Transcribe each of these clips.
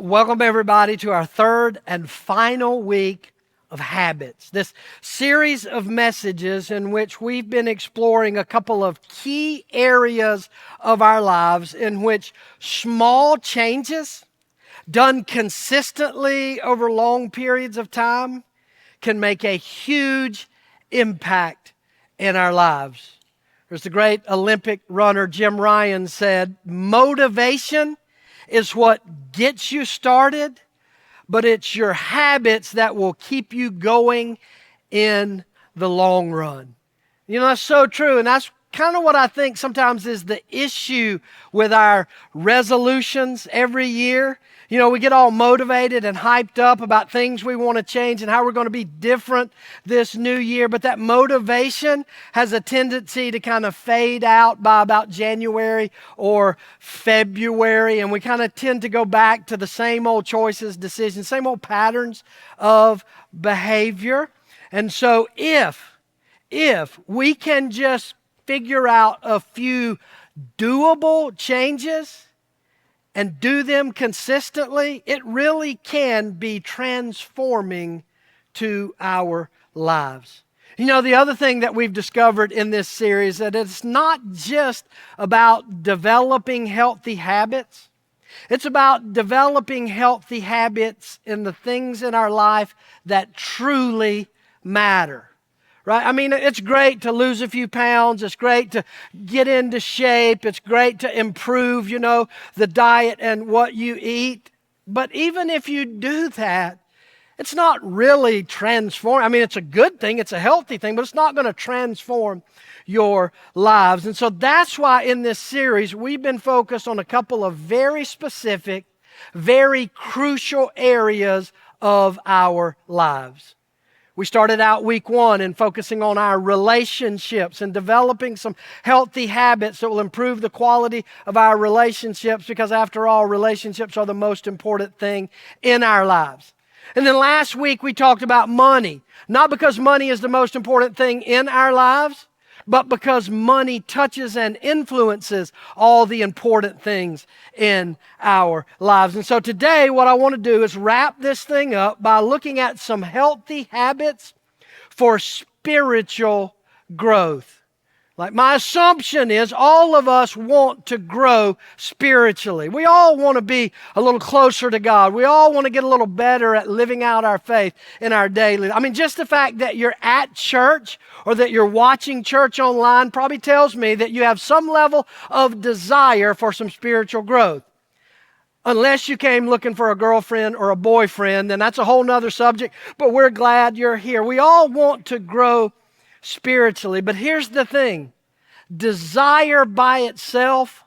Welcome everybody to our third and final week of habits. This series of messages in which we've been exploring a couple of key areas of our lives in which small changes done consistently over long periods of time can make a huge impact in our lives. There's the great Olympic runner Jim Ryan said, motivation is what gets you started, but it's your habits that will keep you going in the long run. You know, that's so true, and that's kind of what I think sometimes is the issue with our resolutions every year. You know, we get all motivated and hyped up about things we want to change and how we're going to be different this new year, but that motivation has a tendency to kind of fade out by about January or February, and we kind of tend to go back to the same old choices, decisions, same old patterns of behavior. And so if we can just figure out a few doable changes and do them consistently, it really can be transforming to our lives. You know, the other thing that we've discovered in this series is that it's not just about developing healthy habits. It's about developing healthy habits in the things in our life that truly matter. Right? I mean, it's great to lose a few pounds. It's great to get into shape. It's great to improve, the diet and what you eat. But even if you do that, it's not really transform. I mean, it's a good thing. It's a healthy thing, but it's not going to transform your lives. And so that's why in this series, we've been focused on a couple of very specific, very crucial areas of our lives. We started out week 1 in focusing on our relationships and developing some healthy habits that will improve the quality of our relationships, because after all, relationships are the most important thing in our lives. And then last week we talked about money, not because money is the most important thing in our lives, but because money touches and influences all the important things in our lives. And so today what I want to do is wrap this thing up by looking at some healthy habits for spiritual growth. Like, my assumption is all of us want to grow spiritually. We all want to be a little closer to God. We all want to get a little better at living out our faith in our daily. I mean, just the fact that you're at church or that you're watching church online probably tells me that you have some level of desire for some spiritual growth. Unless you came looking for a girlfriend or a boyfriend, then that's a whole nother subject, but we're glad you're here. We all want to grow spiritually, but here's the thing. Desire by itself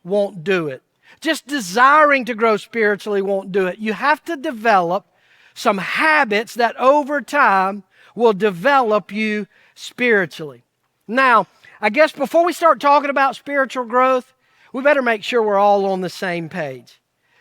won't do it. Just desiring to grow spiritually won't do it. You have to develop some habits that over time will develop you spiritually. Now, I guess before we start talking about spiritual growth, we better make sure we're all on the same page.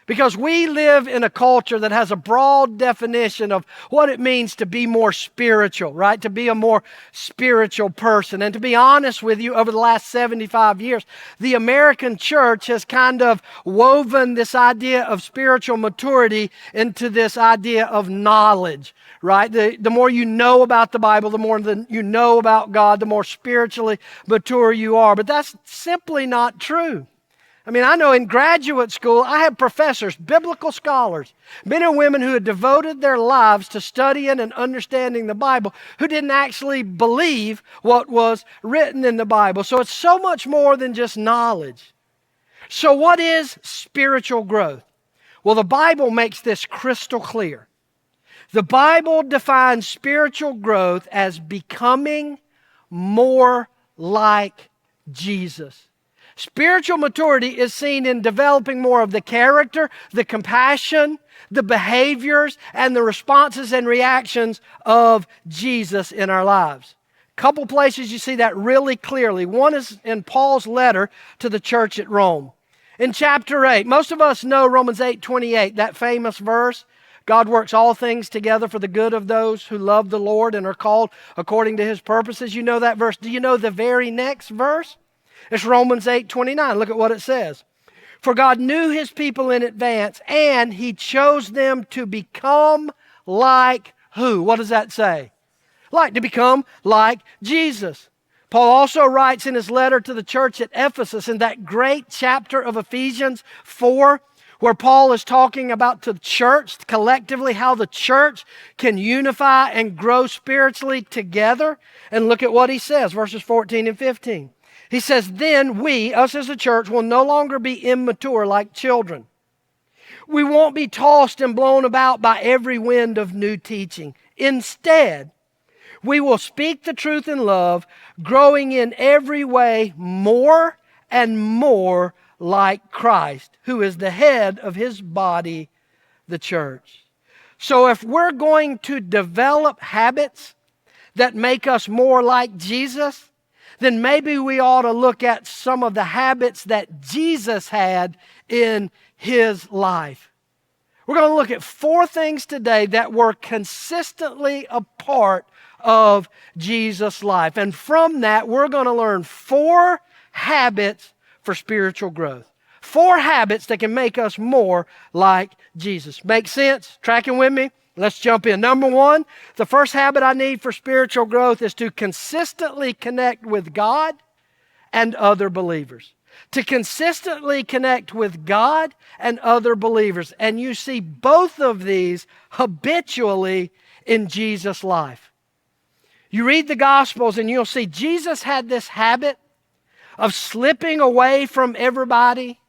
Because we live in a culture that has a broad definition of what it means to be more spiritual, right? To be a more spiritual person. And to be honest with you, over the last 75 years, the American church has kind of woven this idea of spiritual maturity into this idea of knowledge, right? The more you know about the Bible, the more you know about God, the more spiritually mature you are. But that's simply not true. I mean, I know in graduate school, I had professors, biblical scholars, men and women who had devoted their lives to studying and understanding the Bible, who didn't actually believe what was written in the Bible. So it's so much more than just knowledge. So what is spiritual growth? Well, the Bible makes this crystal clear. The Bible defines spiritual growth as becoming more like Jesus. Spiritual maturity is seen in developing more of the character, the compassion, the behaviors, and the responses and reactions of Jesus in our lives. A couple places you see that really clearly. One is in Paul's letter to the church at Rome. In chapter 8, most of us know Romans 8:28, that famous verse. God works all things together for the good of those who love the Lord and are called according to His purposes. You know that verse. Do you know the very next verse? It's Romans 8:29. Look at what it says. For God knew His people in advance, and He chose them to become like who? What does that say? Like to become like Jesus. Paul also writes in his letter to the church at Ephesus, in that great chapter of Ephesians 4, where Paul is talking about the church, collectively, how the church can unify and grow spiritually together. And look at what he says, verses 14 and 15. He says, then we, us as a church, will no longer be immature like children. We won't be tossed and blown about by every wind of new teaching. Instead, we will speak the truth in love, growing in every way more and more like Christ, who is the head of His body, the church. So if we're going to develop habits that make us more like Jesus, then maybe we ought to look at some of the habits that Jesus had in His life. We're going to look at 4 things today that were consistently a part of Jesus' life. And from that, we're going to learn 4 habits for spiritual growth. 4 habits that can make us more like Jesus. Make sense? Tracking with me? Let's jump in. Number 1, the first habit I need for spiritual growth is to consistently connect with God and other believers. To consistently connect with God and other believers. And you see both of these habitually in Jesus' life. You read the Gospels and you'll see Jesus had this habit of slipping away from everybody,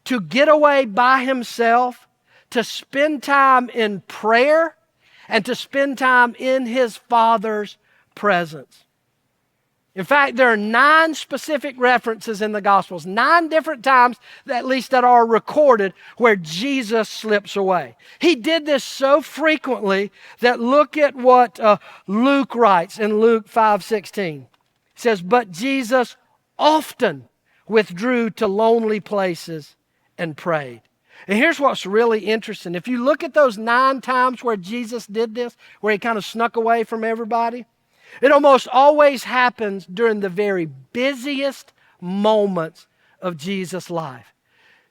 to get away by Himself, to spend time in prayer, and to spend time in His Father's presence. In fact, there are 9 specific references in the Gospels, 9 different times, at least that are recorded, where Jesus slips away. He did this so frequently that look at what Luke writes in Luke 5:16. It says, but Jesus often withdrew to lonely places and prayed. And here's what's really interesting. If you look at those 9 times where Jesus did this, where He kind of snuck away from everybody, it almost always happens during the very busiest moments of Jesus' life.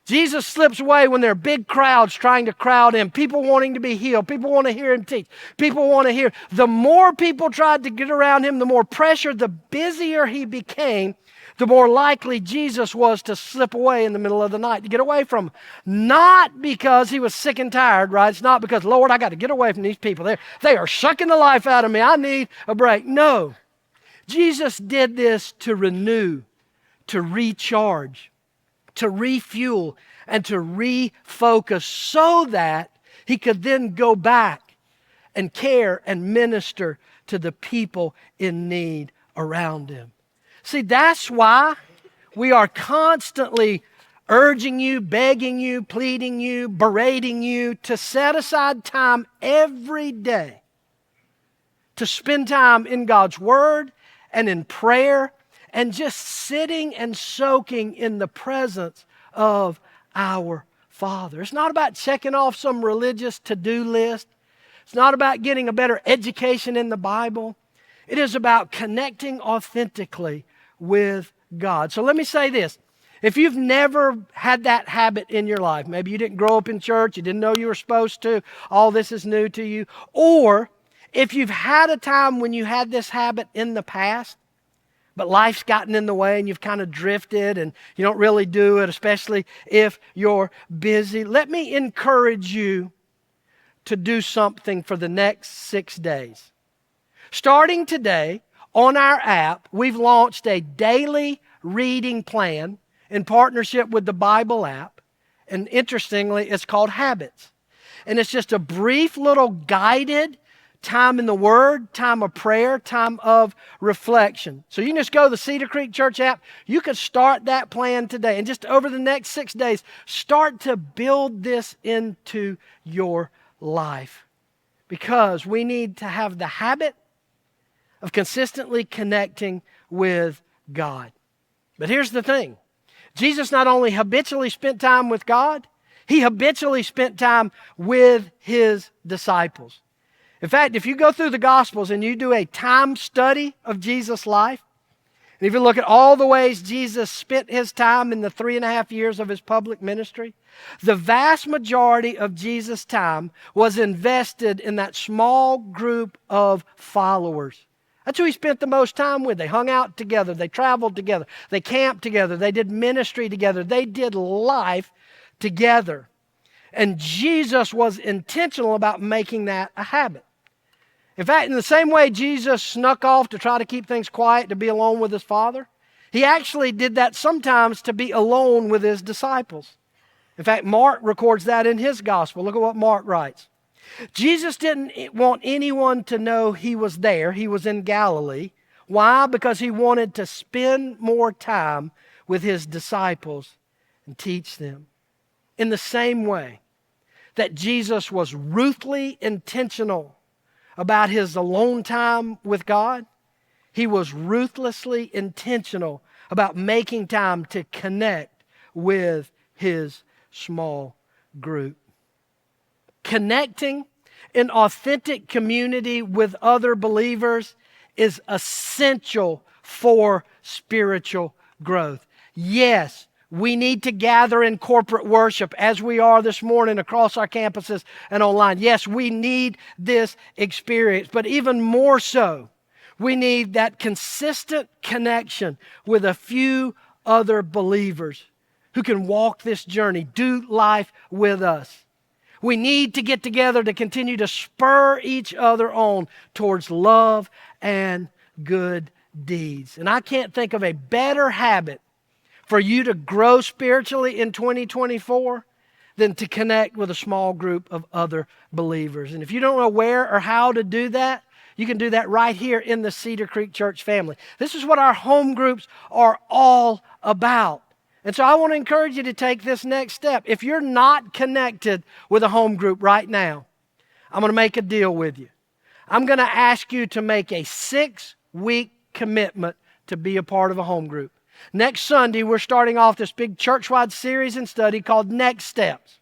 Jesus slips away when there are big crowds trying to crowd in, people wanting to be healed, people want to hear Him teach, people want to hear. The more people tried to get around Him, the more pressure, the busier He became, the more likely Jesus was to slip away in the middle of the night, to get away from them. Not because He was sick and tired, right? It's not because, Lord, I got to get away from these people. They are sucking the life out of me. I need a break. No. Jesus did this to renew, to recharge, to refuel, and to refocus so that He could then go back and care and minister to the people in need around Him. See, that's why we are constantly urging you, begging you, pleading you, berating you to set aside time every day to spend time in God's Word and in prayer and just sitting and soaking in the presence of our Father. It's not about checking off some religious to-do list. It's not about getting a better education in the Bible. It is about connecting authentically with God. So let me say this. If you've never had that habit in your life, maybe you didn't grow up in church, you didn't know you were supposed to, all this is new to you, or if you've had a time when you had this habit in the past, but life's gotten in the way and you've kind of drifted and you don't really do it, especially if you're busy, let me encourage you to do something for the next 6 days. Starting today, on our app, we've launched a daily reading plan in partnership with the Bible app. And interestingly, it's called Habits. And it's just a brief little guided time in the Word, time of prayer, time of reflection. So you can just go to the Cedar Creek Church app. You can start that plan today. And just over the next 6 days, start to build this into your life. Because we need to have the habit of consistently connecting with God. But here's the thing. Jesus not only habitually spent time with God, He habitually spent time with His disciples. In fact, if you go through the Gospels and you do a time study of Jesus' life, And if you look at all the ways Jesus spent his time in the 3.5 years of his public ministry, the vast majority of Jesus' time was invested in that small group of followers. That's who he spent the most time with. They hung out together. They traveled together. They camped together. They did ministry together. They did life together. And Jesus was intentional about making that a habit. In fact, in the same way Jesus snuck off to try to keep things quiet, to be alone with his Father, he actually did that sometimes to be alone with his disciples. In fact, Mark records that in his gospel. Look at what Mark writes. Jesus didn't want anyone to know he was there. He was in Galilee. Why? Because he wanted to spend more time with his disciples and teach them. In the same way that Jesus was ruthlessly intentional about his alone time with God, he was ruthlessly intentional about making time to connect with his small group. Connecting in authentic community with other believers is essential for spiritual growth. Yes, we need to gather in corporate worship as we are this morning across our campuses and online. Yes, we need this experience, but even more so, we need that consistent connection with a few other believers who can walk this journey, do life with us. We need to get together to continue to spur each other on towards love and good deeds. And I can't think of a better habit for you to grow spiritually in 2024 than to connect with a small group of other believers. And if you don't know where or how to do that, you can do that right here in the Cedar Creek Church family. This is what our home groups are all about. And so I want to encourage you to take this next step. If you're not connected with a home group right now, I'm going to make a deal with you. I'm going to ask you to make a 6-week commitment to be a part of a home group. Next Sunday, we're starting off this big church-wide series and study called Next Steps.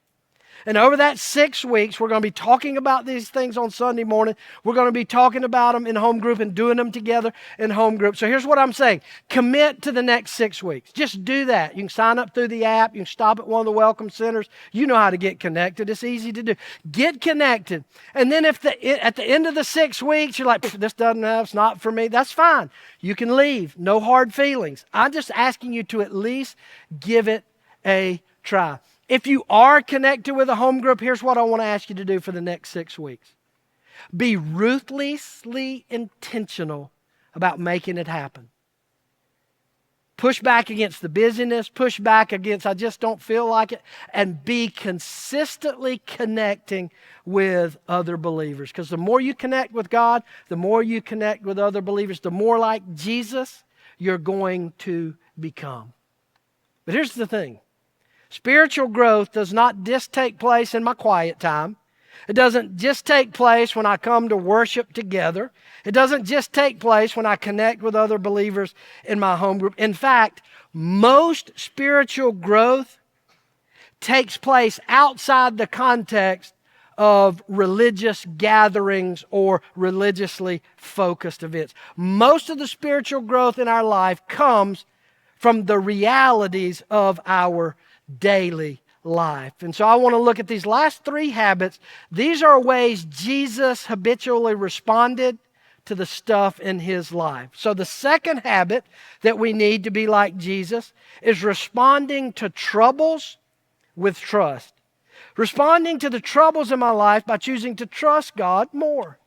And over that 6 weeks, we're going to be talking about these things on Sunday morning. We're going to be talking about them in home group and doing them together in home group. So here's what I'm saying. Commit to the next 6 weeks. Just do that. You can sign up through the app. You can stop at one of the welcome centers. You know how to get connected. It's easy to do. Get connected. And then if at the end of the 6 weeks, you're like, this doesn't have, it's not for me, that's fine. You can leave. No hard feelings. I'm just asking you to at least give it a try. If you are connected with a home group, here's what I want to ask you to do for the next 6 weeks. Be ruthlessly intentional about making it happen. Push back against the busyness, push back against I just don't feel like it, and be consistently connecting with other believers. Because the more you connect with God, the more you connect with other believers, the more like Jesus you're going to become. But here's the thing. Spiritual growth does not just take place in my quiet time. It doesn't just take place when I come to worship together. It doesn't just take place when I connect with other believers in my home group. In fact, most spiritual growth takes place outside the context of religious gatherings or religiously focused events. Most of the spiritual growth in our life comes from the realities of our daily life. And so I want to look at these last 3 habits. These are ways Jesus habitually responded to the stuff in his life. So the second habit that we need to be like Jesus is responding to troubles with trust. Responding to the troubles in my life by choosing to trust God more.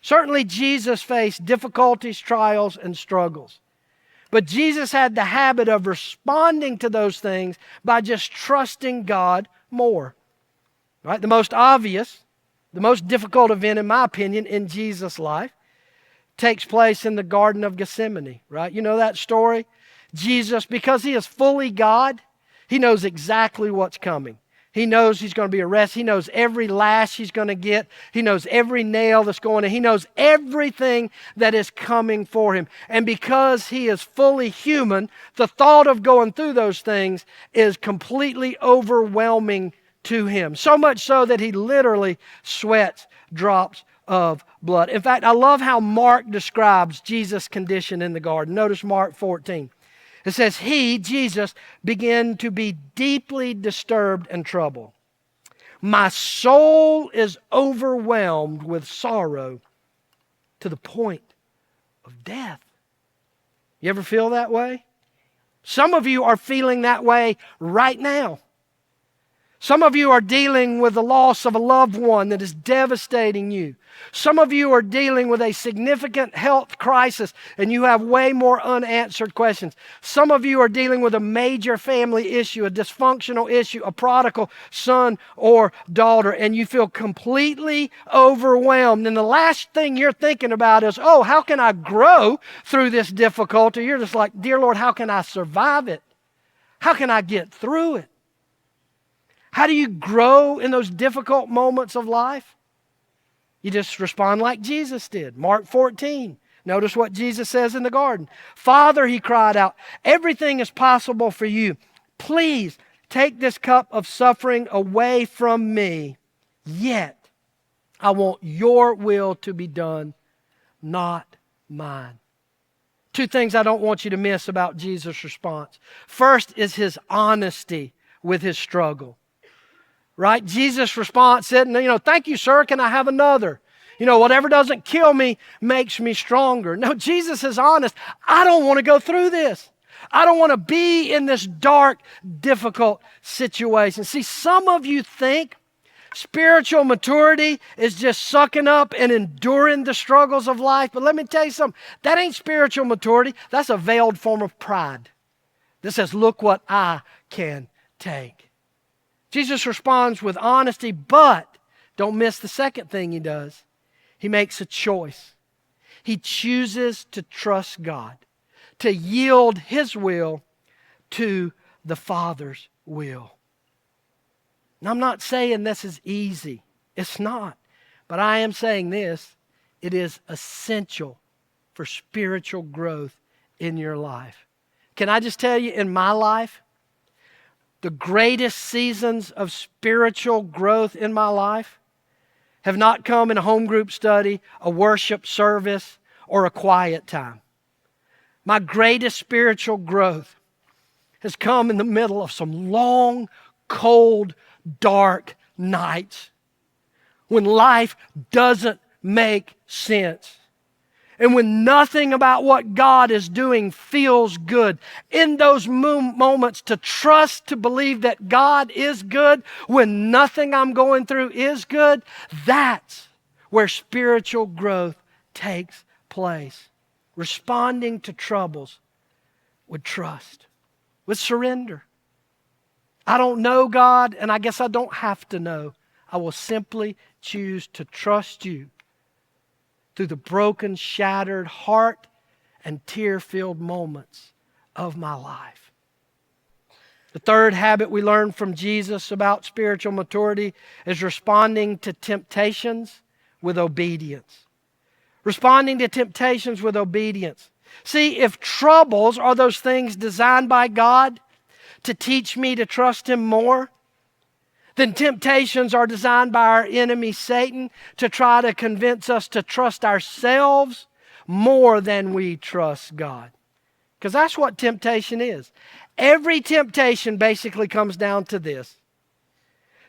Certainly Jesus faced difficulties, trials, and struggles. But Jesus had the habit of responding to those things by just trusting God more. Right? The most obvious, the most difficult event, in my opinion, in Jesus' life takes place in the Garden of Gethsemane. Right? You know that story? Jesus, because he is fully God, he knows exactly what's coming. He knows he's going to be arrested. He knows every lash he's going to get. He knows every nail that's going in. He knows everything that is coming for him. And because he is fully human, the thought of going through those things is completely overwhelming to him. So much so that he literally sweats drops of blood. In fact, I love how Mark describes Jesus' condition in the garden. Notice Mark 14. It says, He, Jesus, began to be deeply disturbed and troubled. My soul is overwhelmed with sorrow to the point of death. You ever feel that way? Some of you are feeling that way right now. Some of you are dealing with the loss of a loved one that is devastating you. Some of you are dealing with a significant health crisis and you have way more unanswered questions. Some of you are dealing with a major family issue, a dysfunctional issue, a prodigal son or daughter, and you feel completely overwhelmed. And the last thing you're thinking about is, oh, how can I grow through this difficulty? You're just like, dear Lord, how can I survive it? How can I get through it? How do you grow in those difficult moments of life? You just respond like Jesus did. Mark 14. Notice what Jesus says in the garden. Father, he cried out, everything is possible for you. Please take this cup of suffering away from me. Yet I want your will to be done, not mine. Two things I don't want you to miss about Jesus' response. First is his honesty with his struggle. Right? Jesus' response said, thank you, sir. Can I have another? Whatever doesn't kill me makes me stronger. No, Jesus is honest. I don't want to go through this. I don't want to be in this dark, difficult situation. See, some of you think spiritual maturity is just sucking up and enduring the struggles of life. But let me tell you something. That ain't spiritual maturity. That's a veiled form of pride that says, look what I can take. Jesus responds with honesty, but don't miss the second thing he does. He makes a choice. He chooses to trust God, to yield his will to the Father's will. Now, I'm not saying this is easy. It's not. But I am saying this. It is essential for spiritual growth in your life. Can I just tell you, in my life, the greatest seasons of spiritual growth in my life have not come in a home group study, a worship service, or a quiet time. My greatest spiritual growth has come in the middle of some long, cold, dark nights when life doesn't make sense. And when nothing about what God is doing feels good, in those moments to trust, to believe that God is good, when nothing I'm going through is good, that's where spiritual growth takes place. Responding to troubles with trust, with surrender. I don't know God, and I guess I don't have to know. I will simply choose to trust you through the broken, shattered heart and tear-filled moments of my life. The third habit we learn from Jesus about spiritual maturity is responding to temptations with obedience. Responding to temptations with obedience. See, if troubles are those things designed by God to teach me to trust Him more, then temptations are designed by our enemy Satan to try to convince us to trust ourselves more than we trust God. Because that's what temptation is. Every temptation basically comes down to this: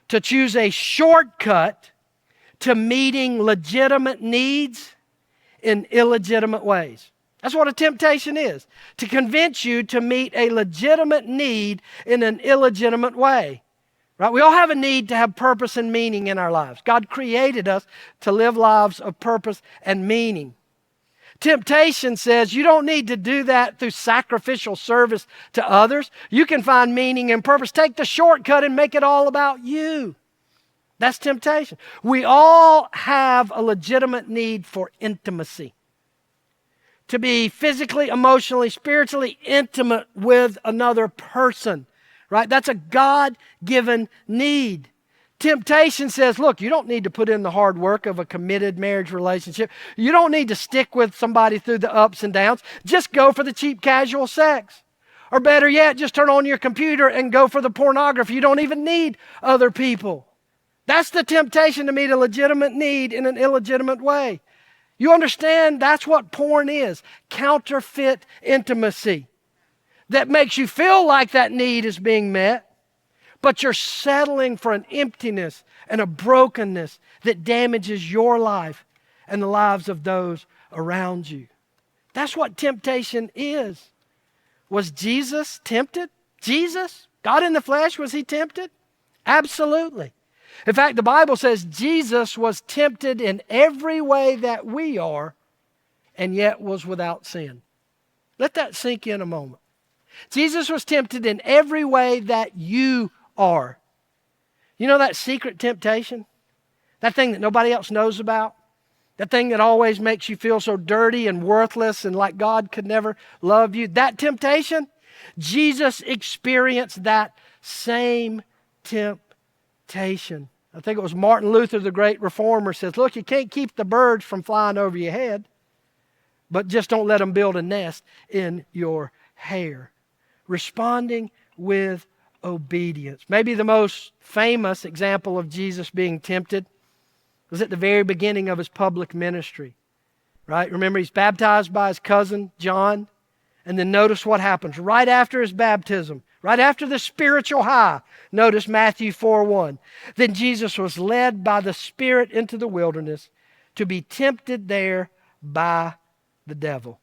to choose a shortcut to meeting legitimate needs in illegitimate ways. That's what a temptation is. To convince you to meet a legitimate need in an illegitimate way. Right? We all have a need to have purpose and meaning in our lives. God created us to live lives of purpose and meaning. Temptation says you don't need to do that through sacrificial service to others. You can find meaning and purpose. Take the shortcut and make it all about you. That's temptation. We all have a legitimate need for intimacy. To be physically, emotionally, spiritually intimate with another person. Right? That's a God-given need. Temptation says, look, you don't need to put in the hard work of a committed marriage relationship. You don't need to stick with somebody through the ups and downs. Just go for the cheap casual sex. Or better yet, just turn on your computer and go for the pornography. You don't even need other people. That's the temptation to meet a legitimate need in an illegitimate way. You understand that's what porn is, counterfeit intimacy that makes you feel like that need is being met, but you're settling for an emptiness and a brokenness that damages your life and the lives of those around you. That's what temptation is. Was Jesus tempted? Jesus, God in the flesh, was he tempted? Absolutely. In fact, the Bible says Jesus was tempted in every way that we are, and yet was without sin. Let that sink in a moment. Jesus was tempted in every way that you are. You know that secret temptation? That thing that nobody else knows about? That thing that always makes you feel so dirty and worthless and like God could never love you? That temptation? Jesus experienced that same temptation. I think it was Martin Luther, the great reformer, says, look, you can't keep the birds from flying over your head, but just don't let them build a nest in your hair. Responding with obedience. Maybe the most famous example of Jesus being tempted was at the very beginning of his public ministry. Right? Remember, he's baptized by his cousin, John. And then notice what happens right after his baptism, right after the spiritual high. Notice Matthew 4:1. Then Jesus was led by the Spirit into the wilderness to be tempted there by the devil.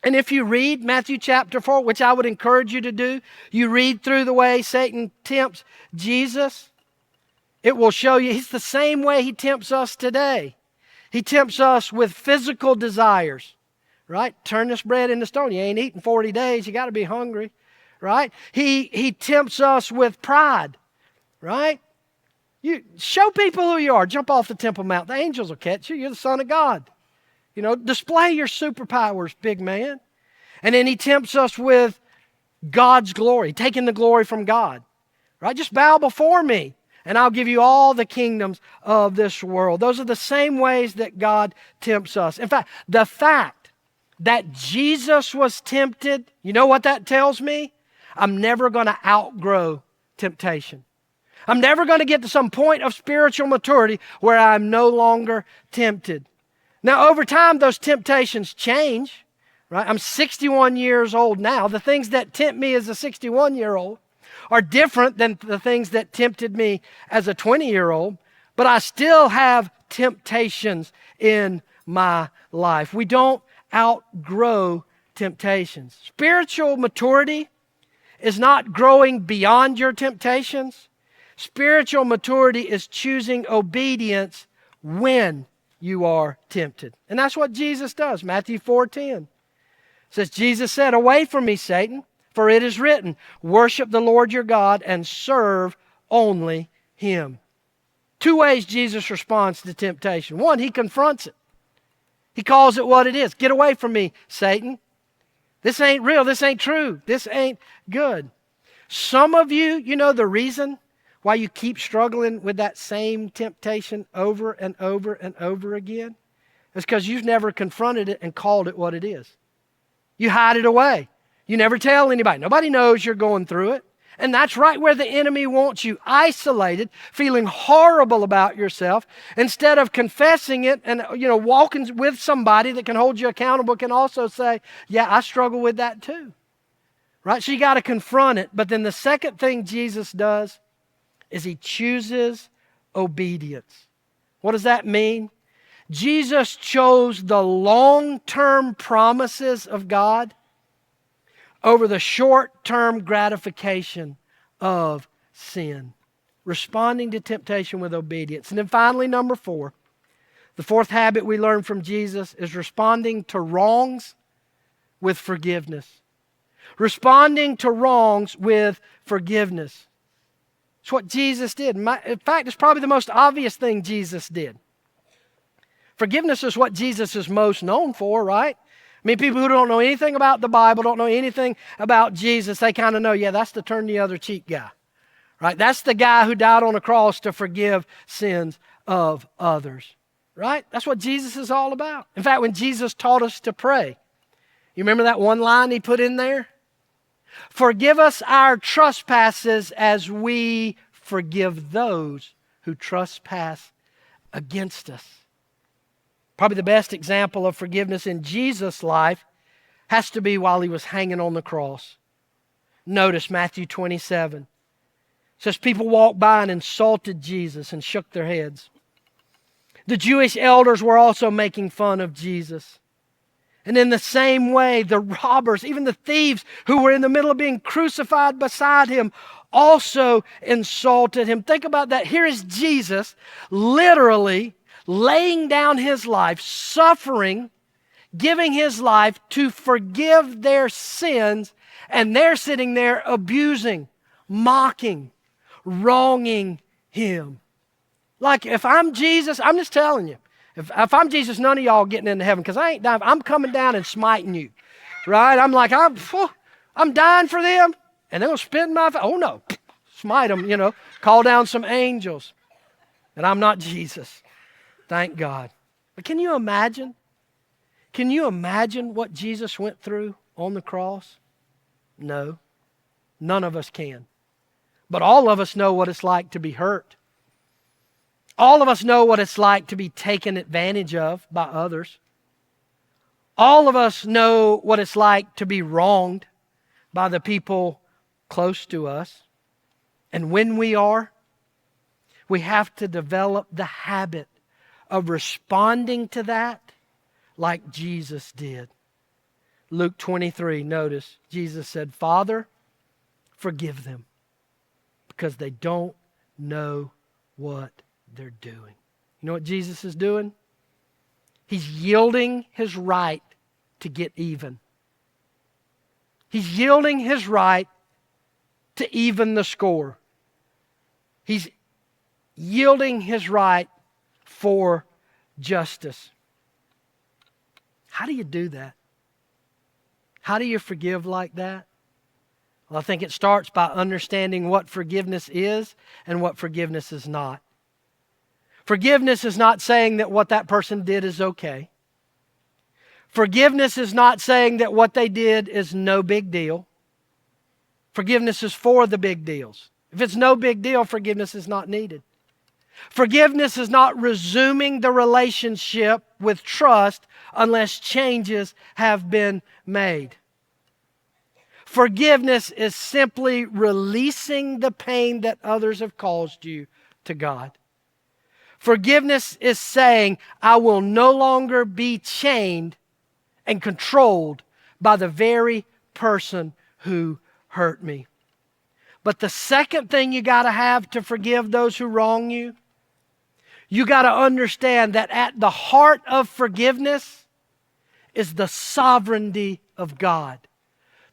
And if you read Matthew chapter 4, which I would encourage you to do, you read through the way Satan tempts Jesus, it will show you he's the same way he tempts us today. He tempts us with physical desires. Right? Turn this bread into stone. You ain't eating 40 days. You got to be hungry. Right? He tempts us with pride. Right? You show people who you are. Jump off the Temple Mount. The angels will catch you. You're the Son of God. You know, display your superpowers, big man. And then he tempts us with God's glory, taking the glory from God. Right? Just bow before me, and I'll give you all the kingdoms of this world. Those are the same ways that God tempts us. In fact, the fact that Jesus was tempted, you know what that tells me? I'm never going to outgrow temptation. I'm never going to get to some point of spiritual maturity where I'm no longer tempted. Now, over time, those temptations change. Right? I'm 61 years old now. The things that tempt me as a 61-year-old are different than the things that tempted me as a 20-year-old, but I still have temptations in my life. We don't outgrow temptations. Spiritual maturity is not growing beyond your temptations. Spiritual maturity is choosing obedience when you are tempted. And that's what Jesus does. Matthew 4:10 says, Jesus said, away from me, Satan, for it is written, worship the Lord your God and serve only him. Two ways Jesus responds to temptation. One, he confronts it. He calls it what it is. Get away from me, Satan. This ain't real. This ain't true. This ain't good. Some of you, you know the reason why you keep struggling with that same temptation over and over and over again? It's because you've never confronted it and called it what it is. You hide it away. You never tell anybody. Nobody knows you're going through it. And that's right where the enemy wants you, isolated, feeling horrible about yourself, instead of confessing it and, walking with somebody that can hold you accountable, can also say, yeah, I struggle with that too. Right? So you got to confront it. But then the second thing Jesus does is he chooses obedience. What does that mean? Jesus chose the long-term promises of God over the short-term gratification of sin. Responding to temptation with obedience. And then finally, number 4, the fourth habit we learn from Jesus is responding to wrongs with forgiveness. Responding to wrongs with forgiveness. It's what Jesus did. In fact, it's probably the most obvious thing Jesus did. Forgiveness is what Jesus is most known for, right? I mean, people who don't know anything about the Bible, don't know anything about Jesus, they kind of know, yeah, that's the turn the other cheek guy, right? That's the guy who died on a cross to forgive sins of others, right? That's what Jesus is all about. In fact, when Jesus taught us to pray, you remember that one line he put in there? Forgive us our trespasses as we forgive those who trespass against us. Probably the best example of forgiveness in Jesus' life has to be while he was hanging on the cross. Notice Matthew 27. It says people walked by and insulted Jesus and shook their heads. The Jewish elders were also making fun of Jesus. And in the same way, the robbers, even the thieves who were in the middle of being crucified beside him, also insulted him. Think about that. Here is Jesus literally laying down his life, suffering, giving his life to forgive their sins, and they're sitting there abusing, mocking, wronging him. Like if I'm Jesus, I'm just telling you, if I'm Jesus, none of y'all getting into heaven because I ain't dying. I'm coming down and smiting you, right? I'm like, I'm dying for them, and they're going to spit in my face. Oh no, smite them, call down some angels. And I'm not Jesus. Thank God. But can you imagine? Can you imagine what Jesus went through on the cross? No, none of us can. But all of us know what it's like to be hurt. All of us know what it's like to be taken advantage of by others. All of us know what it's like to be wronged by the people close to us. And when we are, we have to develop the habit of responding to that like Jesus did. Luke 23, notice, Jesus said, Father, forgive them because they don't know what they're doing. You know what Jesus is doing? He's yielding his right to get even. He's yielding his right to even the score. He's yielding his right for justice. How do you do that? How do you forgive like that? Well, I think it starts by understanding what forgiveness is and what forgiveness is not. Forgiveness is not saying that what that person did is okay. Forgiveness is not saying that what they did is no big deal. Forgiveness is for the big deals. If it's no big deal, forgiveness is not needed. Forgiveness is not resuming the relationship with trust unless changes have been made. Forgiveness is simply releasing the pain that others have caused you to God. Forgiveness is saying, I will no longer be chained and controlled by the very person who hurt me. But the second thing you got to have to forgive those who wrong you, you got to understand that at the heart of forgiveness is the sovereignty of God.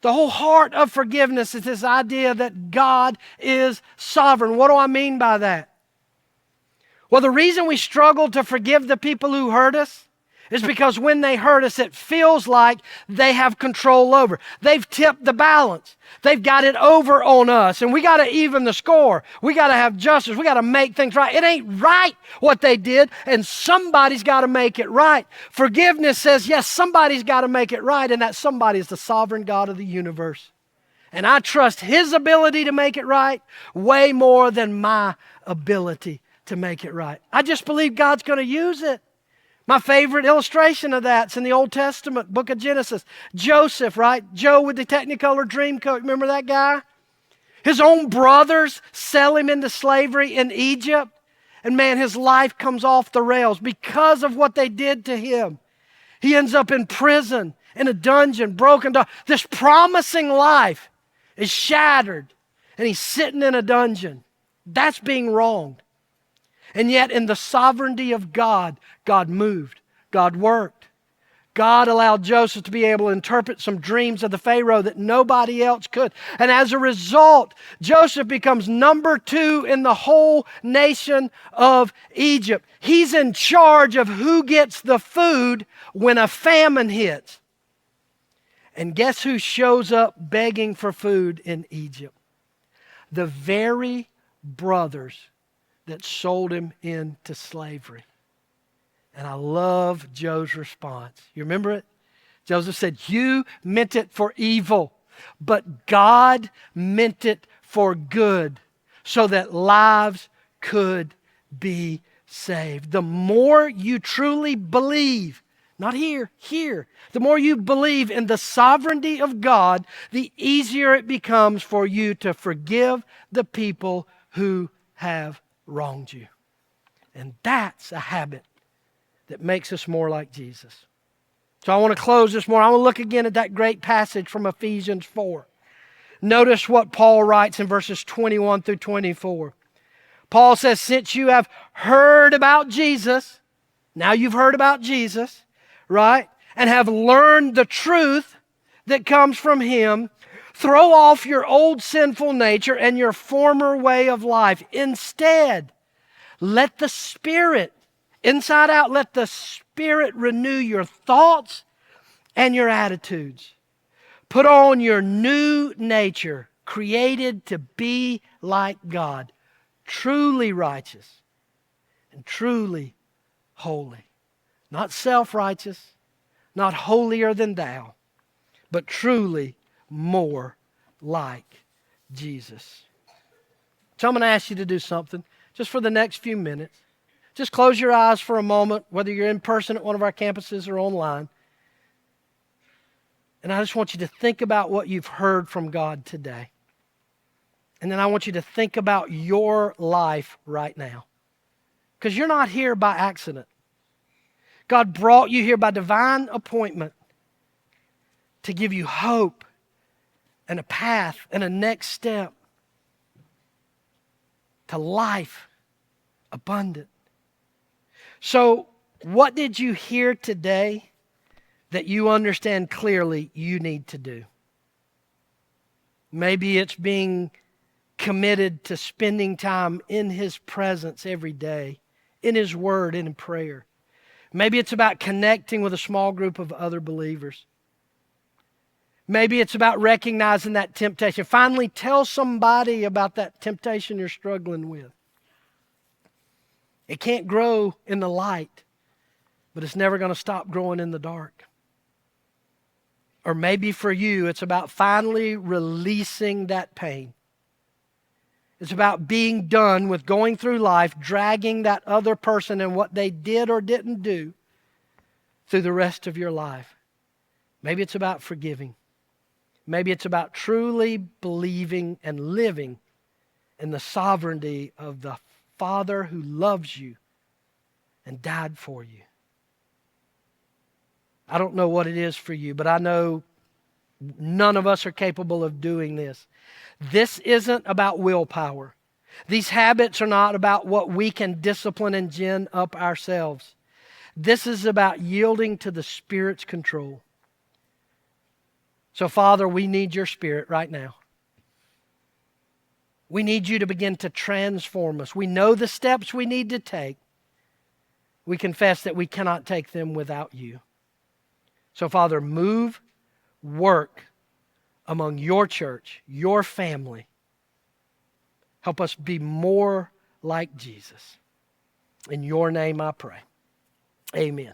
The whole heart of forgiveness is this idea that God is sovereign. What do I mean by that? Well, the reason we struggle to forgive the people who hurt us is because when they hurt us, it feels like they have control over. They've tipped the balance. They've got it over on us, and we got to even the score. We got to have justice. We got to make things right. It ain't right what they did, and somebody's got to make it right. Forgiveness says, yes, somebody's got to make it right, and that somebody is the sovereign God of the universe. And I trust His ability to make it right way more than my ability to make it right. I just believe God's going to use it. My favorite illustration of that's in the Old Testament, book of Genesis. Joseph, right? Joe with the Technicolor Dreamcoat. Remember that guy? His own brothers sell him into slavery in Egypt. And man, his life comes off the rails because of what they did to him. He ends up in prison, in a dungeon, broken down. This promising life is shattered. And he's sitting in a dungeon. That's being wronged. And yet in the sovereignty of God, God moved. God worked. God allowed Joseph to be able to interpret some dreams of the Pharaoh that nobody else could. And as a result, Joseph becomes number 2 in the whole nation of Egypt. He's in charge of who gets the food when a famine hits. And guess who shows up begging for food in Egypt? The very brothers that sold him into slavery. And I love Joe's response. You remember it? Joseph said, you meant it for evil, but God meant it for good so that lives could be saved. The more you truly believe, not here, the more you believe in the sovereignty of God, the easier it becomes for you to forgive the people who have wronged you. And that's a habit that makes us more like Jesus. So I want to close this morning. I want to look again at that great passage from Ephesians 4. Notice what Paul writes in verses 21 through 24. Paul says, since you have heard about Jesus, now you've heard about Jesus, right? And have learned the truth that comes from Him, throw off your old sinful nature and your former way of life. Instead, let the Spirit, inside out, let the Spirit renew your thoughts and your attitudes. Put on your new nature, created to be like God, truly righteous and truly holy. Not self-righteous, not holier than thou, but truly more like Jesus. So I'm going to ask you to do something just for the next few minutes. Just close your eyes for a moment, whether you're in person at one of our campuses or online. And I just want you to think about what you've heard from God today. And then I want you to think about your life right now. Because you're not here by accident. God brought you here by divine appointment to give you hope and a path and a next step to life abundant. So, what did you hear today that you understand clearly you need to do? Maybe it's being committed to spending time in His presence every day, in His Word and in prayer. Maybe it's about connecting with a small group of other believers. Maybe it's about recognizing that temptation. Finally, tell somebody about that temptation you're struggling with. It can't grow in the light, but it's never going to stop growing in the dark. Or maybe for you, it's about finally releasing that pain. It's about being done with going through life, dragging that other person and what they did or didn't do through the rest of your life. Maybe it's about forgiving. Maybe it's about truly believing and living in the sovereignty of the Father who loves you and died for you. I don't know what it is for you, but I know none of us are capable of doing this. This isn't about willpower. These habits are not about what we can discipline and gin up ourselves. This is about yielding to the Spirit's control. So, Father, we need your Spirit right now. We need you to begin to transform us. We know the steps we need to take. We confess that we cannot take them without you. So, Father, move, work among your church, your family. Help us be more like Jesus. In your name I pray. Amen.